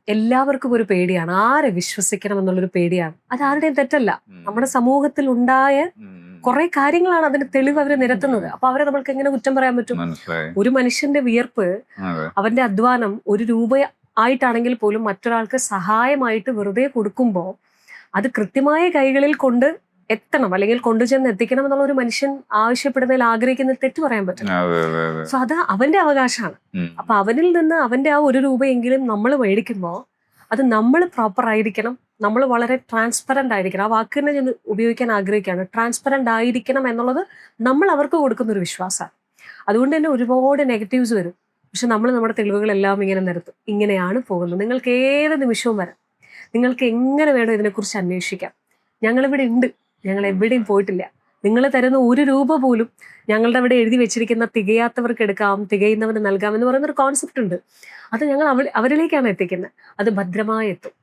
എല്ലാവർക്കും ഒരു പേടിയാണ്. ആരെ വിശ്വസിക്കണം എന്നുള്ളൊരു പേടിയാണ്. അത് ആരുടെയും തെറ്റല്ല. നമ്മുടെ സമൂഹത്തിൽ ഉണ്ടായ കുറെ കാര്യങ്ങളാണ് അതിന് തെളിവ് അവര് നിരത്തുന്നത്. അപ്പൊ അവരെ നമ്മൾക്ക് എങ്ങനെ കുറ്റം പറയാൻ പറ്റും? ഒരു മനുഷ്യന്റെ വിയർപ്പ്, അവന്റെ അധ്വാനം 1 രൂപ ആയിട്ടാണെങ്കിൽ പോലും മറ്റൊരാൾക്ക് സഹായമായിട്ട് വെറുതെ കൊടുക്കുമ്പോൾ അത് കൃത്യമായ കൈകളിൽ കൊണ്ട് എത്തണം, അല്ലെങ്കിൽ കൊണ്ടുചെന്ന് എത്തിക്കണം എന്നുള്ള ഒരു മനുഷ്യൻ ആവശ്യപ്പെടുന്നതിൽ ആഗ്രഹിക്കുന്ന തെറ്റ് പറയാൻ പറ്റും. സോ അത് അവന്റെ അവകാശമാണ്. അപ്പൊ അവനിൽ നിന്ന് അവന്റെ ആ 1 രൂപയെങ്കിലും നമ്മൾ മേടിക്കുമ്പോൾ അത് നമ്മൾ പ്രോപ്പർ ആയിരിക്കണം, നമ്മൾ വളരെ ട്രാൻസ്പെറന്റ് ആയിരിക്കണം. ആ വാക്ക് തന്നെ ഞാൻ ഉപയോഗിക്കാൻ ആഗ്രഹിക്കുകയാണ്. ട്രാൻസ്പെറന്റ് ആയിരിക്കണം എന്നുള്ളത് നമ്മൾ അവർക്ക് കൊടുക്കുന്ന ഒരു വിശ്വാസമാണ്. അതുകൊണ്ട് തന്നെ ഒരുപാട് നെഗറ്റീവ്സ് വരും. പക്ഷെ നമ്മൾ നമ്മുടെ തെളിവുകളെല്ലാം ഇങ്ങനെ നിരത്തും. ഇങ്ങനെയാണ് പോകുന്നത്. നിങ്ങൾക്ക് ഏത് നിമിഷവും വരാം. നിങ്ങൾക്ക് എങ്ങനെ വേണോ ഇതിനെക്കുറിച്ച് അന്വേഷിക്കാം. ഞങ്ങളിവിടെ ഉണ്ട്, ഞങ്ങൾ എവിടെയും പോയിട്ടില്ല. നിങ്ങൾ തരുന്ന 1 രൂപ പോലും ഞങ്ങളുടെ അവിടെ എഴുതി വെച്ചിരിക്കുന്ന തികയാത്തവർക്ക് എടുക്കാം, തികയുന്നവന് നൽകാം എന്ന് പറയുന്നൊരു കോൺസെപ്റ്റ് ഉണ്ട്. അത് ഞങ്ങൾ അവരിലേക്കാണ് എത്തിക്കുന്നത്. അത് ഭദ്രമായി എത്തും.